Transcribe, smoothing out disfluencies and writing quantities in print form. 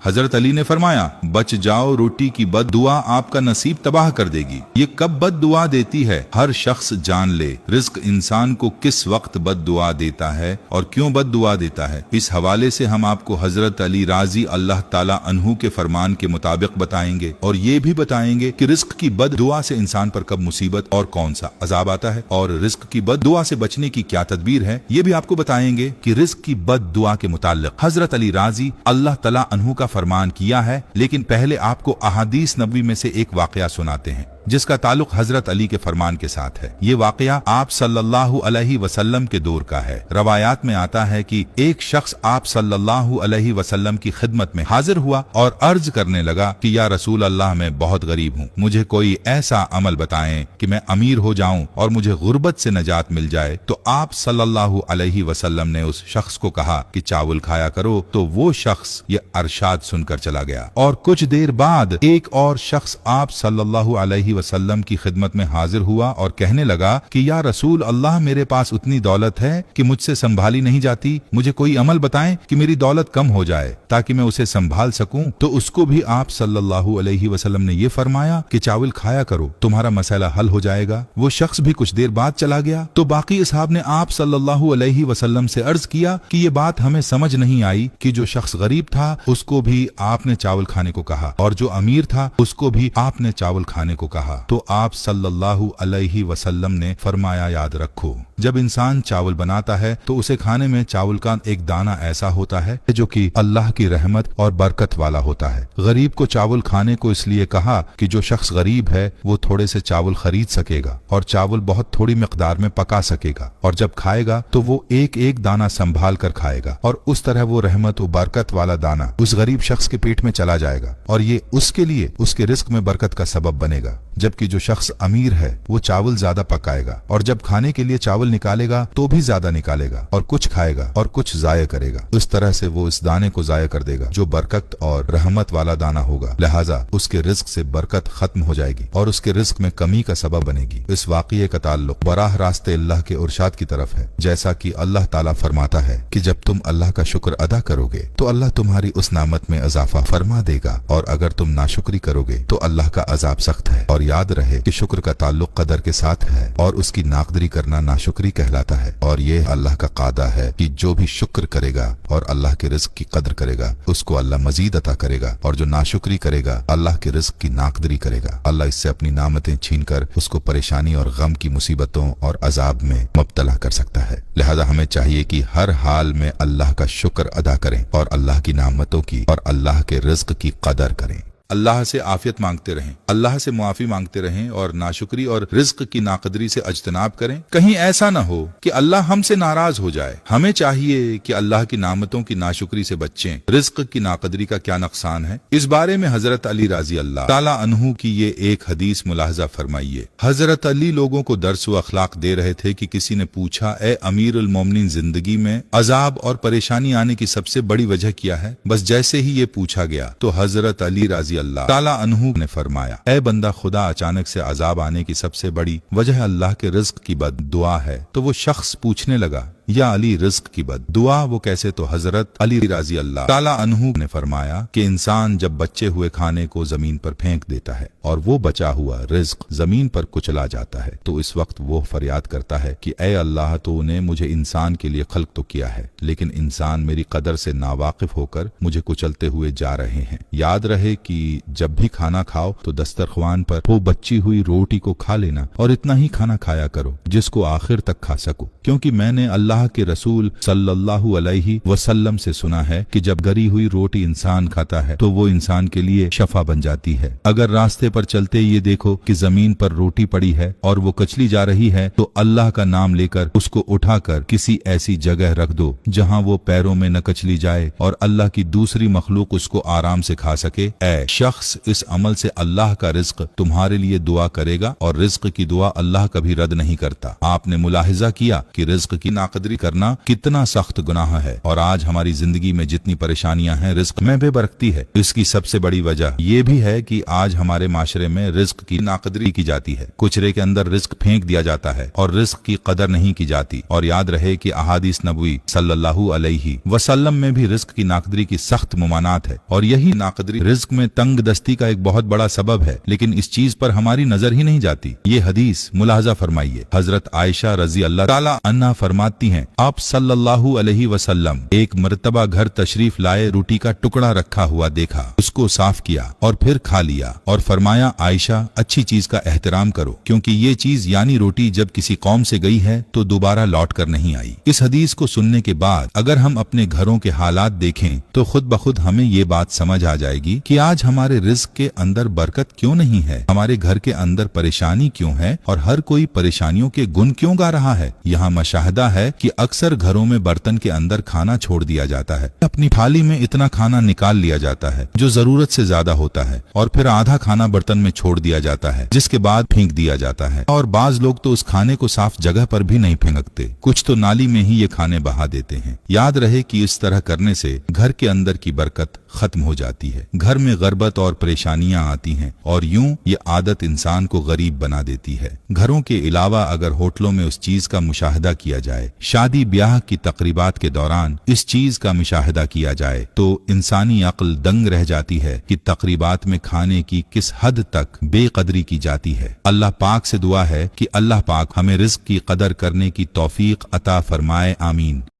हजरत अली ने फरमाया, बच जाओ, रोटी की बद दुआ आपका नसीब तबाह कर देगी। ये कब बद दुआ देती है, हर शख्स जान ले। रिस्क इंसान को किस वक्त बद दुआ देता है और क्यों बद दुआ देता है, इस हवाले से हम आपको हजरत अली राजी अल्लाह ताला अन्हु के फरमान के मुताबिक बताएंगे और ये भी बताएंगे कि रिस्क की बद दुआ से इंसान पर कब मुसीबत और कौन सा अजाब आता है, और रिस्क की बद दुआ से बचने की क्या तदबीर है, ये भी आपको बताएंगे कि रिस्क की बद दुआ के मुताल्लिक हजरत अली राजी अल्लाह ताला अन्हु का फरमान किया है। लेकिन पहले आपको अहादीस नबवी में से एक वाकया सुनाते हैं जिसका ताल्लुक हजरत अली के फरमान के साथ है। ये वाकया आप सल्लल्लाहु अलैहि वसल्लम के दौर का है। रवायात में आता है कि एक शख्स आप सल्लल्लाहु अलैहि वसल्लम की खिदमत में हाजिर हुआ और अर्ज करने लगा कि या रसूल अल्लाह, मैं बहुत गरीब हूँ, मुझे कोई ऐसा अमल बताएं कि मैं अमीर हो जाऊं और मुझे गुर्बत से नजात मिल जाए। तो आप सल्लल्लाहु अलैहि वसल्लम ने उस शख्स को कहा कि चावल खाया करो। तो वो शख्स ये अरशाद सुनकर चला गया और कुछ देर बाद एक और शख्स आप सल्लल्लाहु अलैहि वसल्लम की खिदमत में हाजिर हुआ और कहने लगा कि या रसूल अल्लाह, मेरे पास उतनी दौलत है कि मुझसे संभाली नहीं जाती, मुझे कोई अमल बताएं कि मेरी दौलत कम हो जाए ताकि मैं उसे संभाल सकूं। तो उसको भी आप सल्लल्लाहु अलैहि वसल्लम ने ये फरमाया कि चावल खाया करो, तुम्हारा मसला हल हो जाएगा। वो शख्स भी कुछ देर बाद चला गया। तो बाकी असहाब ने आप सल्लल्लाहु अलैहि वसल्लम से अर्ज किया कि ये बात हमें समझ नहीं आई कि जो शख्स गरीब था उसको भी आपने चावल खाने को कहा और जो अमीर था उसको भी आपने चावल खाने को कहा। तो आप सल्लल्लाहु अलैहि वसल्लम ने फरमाया, याद रखो, जब इंसान चावल बनाता है तो उसे खाने में चावल का एक दाना ऐसा होता है जो कि अल्लाह की रहमत और बरकत वाला होता है। गरीब को चावल खाने को इसलिए कहा कि जो शख्स गरीब है वो थोड़े से चावल खरीद सकेगा और चावल बहुत थोड़ी मिकदार में पका सकेगा, और जब खाएगा तो वो एक एक दाना संभाल कर खाएगा और उस तरह वो रहमत और बरकत वाला दाना उस गरीब शख्स के पेट में चला जाएगा और ये उसके लिए उसके रिस्क में बरकत का सबब बनेगा। जबकि जो शख्स अमीर है वो चावल ज्यादा पकाएगा और जब खाने के लिए चावल निकालेगा तो भी ज्यादा निकालेगा और कुछ खाएगा और कुछ जाया करेगा। इस तरह से वो इस दाने को जाया कर देगा जो बरकत और रहमत वाला दाना होगा, लिहाजा उसके रिस्क से बरकत खत्म हो जाएगी और उसके रिस्क में कमी का सबब बनेगी। इस वाक़ये का ताल्लुक बराह रास्ते अल्लाह के इरशाद की तरफ है, जैसा कि अल्लाह ताला फरमाता है कि जब तुम अल्लाह का शुक्र अदा करोगे तो अल्लाह तुम्हारी उस नामत में इजाफा फरमा देगा, और अगर तुम नाशुक्री करोगे तो अल्लाह का अजाब सख्त है। और याद रहे कि शुक्र का ताल्लुक कदर के साथ है और उसकी नाकदरी करना नाशुक्री कहलाता है। और ये अल्लाह का कादा है कि जो भी शुक्र करेगा और अल्लाह के रिज्क की कदर करेगा उसको अल्लाह मजीद अता करेगा, और जो नाशुक्री करेगा अल्लाह के रिज्क की नाकदरी करेगा, अल्लाह इससे अपनी नामतें छीनकर उसको परेशानी और गम की मुसीबतों और अजाब में मुब्तला कर सकता है। लिहाजा हमें चाहिए कि हर हाल में अल्लाह का शुक्र अदा करें और अल्लाह की नामतों की और अल्लाह के रिज्क की कदर करें। अल्लाह से आफियत मांगते रहें, अल्लाह से मुआफी मांगते रहें और नाशुक्री और रिज्क की नाकदरी से अज्तनाब करें। कहीं ऐसा न हो कि अल्लाह हमसे नाराज हो जाए। हमें चाहिए कि अल्लाह की नामतों की नाशुक्री से बचें। रिज्क की नाकदरी का क्या नुकसान है, इस बारे में हजरत अली राजी अल्लाह ताला अन्हु की ये एक हदीस मुलाहजा फरमाइए। हजरत अली लोगों को दर्स व अखलाक दे रहे थे कि किसी ने पूछा, ए अमीरुल मोमिनीन, जिंदगी में अजाब और परेशानी आने की सबसे बड़ी वजह क्या है? बस जैसे ही ये पूछा गया तो हजरत अली राजी अल्लाह ताला अन्हु ने फरमाया, ए बंदा खुदा, अचानक से अजाब आने की सबसे बड़ी वजह अल्लाह के रिज्क की बद दुआ है। तो वो शख्स पूछने लगा, या अली, रिज्क की बद दुआ वो कैसे? तो हजरत अली राजी अल्लाह ताला अन्हु ने फरमाया कि इंसान जब बचे हुए खाने को जमीन पर फेंक देता है और वो बचा हुआ रिज्क जमीन पर कुचला जाता है तो इस वक्त वो फरियाद करता है कि ए अल्लाह, तूने मुझे इंसान के लिए खल्क तो किया है, लेकिन इंसान मेरी कदर से नावाकिफ होकर मुझे कुचलते हुए जा रहे हैं। याद रहे कि जब भी खाना खाओ तो दस्तरख्वान पर वो बची हुई रोटी को खा लेना और इतना ही खाना खाया करो जिसको आखिर तक खा सको, क्योंकि मैंने अल्लाह के रसूल सल्लल्लाहु अलैहि वसल्लम से सुना है कि जब गरी हुई रोटी इंसान खाता है तो वो इंसान के लिए शफा बन जाती है। अगर रास्ते पर चलते ये देखो कि जमीन पर रोटी पड़ी है और वो कचली जा रही है तो अल्लाह का नाम लेकर उसको उठाकर किसी ऐसी जगह रख दो जहां वो पैरों में न कचली जाए और अल्लाह की दूसरी मखलूक उसको आराम से खा सके। ऐ शख्स, इस अमल से अल्लाह का रिज्क तुम्हारे लिए दुआ करेगा और रिज्क की दुआ अल्लाह कभी रद्द नहीं करता। आपने मुलाहिजा किया कि रिज्क की नाकदरी नाकदरी करना कितना सख्त गुनाह है। और आज हमारी जिंदगी में जितनी परेशानियां हैं रिस्क में बेबरकती है। इसकी सबसे बड़ी वजह यह भी है कि आज हमारे माशरे में रिस्क की नाकदरी की जाती है। कुचरे के अंदर रिस्क फेंक दिया जाता है और रिस्क की कदर नहीं की जाती। और याद रहे कि अहादीस नबवी सल्लल्लाहु अलैहि वसल्लम में भी रिस्क की नाकदरी की सख्त मुमानात है। और यही नाकदरी रिस्क में तंग दस्ती का एक बहुत बड़ा सबब है, लेकिन इस चीज पर हमारी नजर ही नहीं जाती। ये हदीस मुलाहजा फरमाइए। हजरत आयशा रजी अल्लाह ताला अन्हा फरमाती हैं, आप सल्लल्लाहु अलैहि वसल्लम एक मर्तबा घर तशरीफ लाए, रोटी का टुकड़ा रखा हुआ देखा, उसको साफ किया और फिर खा लिया और फरमाया, आयशा अच्छी चीज का एहतराम करो, क्योंकि ये चीज यानी रोटी जब किसी कौम से गई है तो दोबारा लौट कर नहीं आई। इस हदीस को सुनने के बाद अगर हम अपने घरों के हालात देखें तो खुद ब खुद हमें ये बात समझ आ जाएगी कि आज हमारे रिस्क के अंदर बरकत क्यों नहीं है, हमारे घर के अंदर परेशानी क्यों है और हर कोई परेशानियों के गुण क्यों गा रहा है। यहाँ मशाहदा है कि अक्सर घरों में बर्तन के अंदर खाना छोड़ दिया जाता है, अपनी थाली में इतना खाना निकाल लिया जाता है जो जरूरत से ज्यादा होता है और फिर आधा खाना बर्तन में छोड़ दिया जाता है, जिसके बाद फेंक दिया जाता है। और बाज लोग तो उस खाने को साफ जगह पर भी नहीं फेंकते, कुछ तो नाली में ही ये खाने बहा देते हैं। याद रहे कि इस तरह करने से घर के अंदर की बरकत खत्म हो जाती है, घर में गरबत और परेशानियां आती हैं और यूं ये आदत इंसान को गरीब बना देती है। घरों के अलावा अगर होटलों में उस चीज का मुशाहदा किया जाए, शादी ब्याह की तकरीबात के दौरान इस चीज का मुशाहदा किया जाए तो इंसानी अक्ल दंग रह जाती है कि तकरीबात में खाने की किस हद तक बेकदरी की जाती है। अल्लाह पाक से दुआ है कि अल्लाह पाक हमें रिज़्क की कदर करने की तौफीक अता फरमाए, आमीन।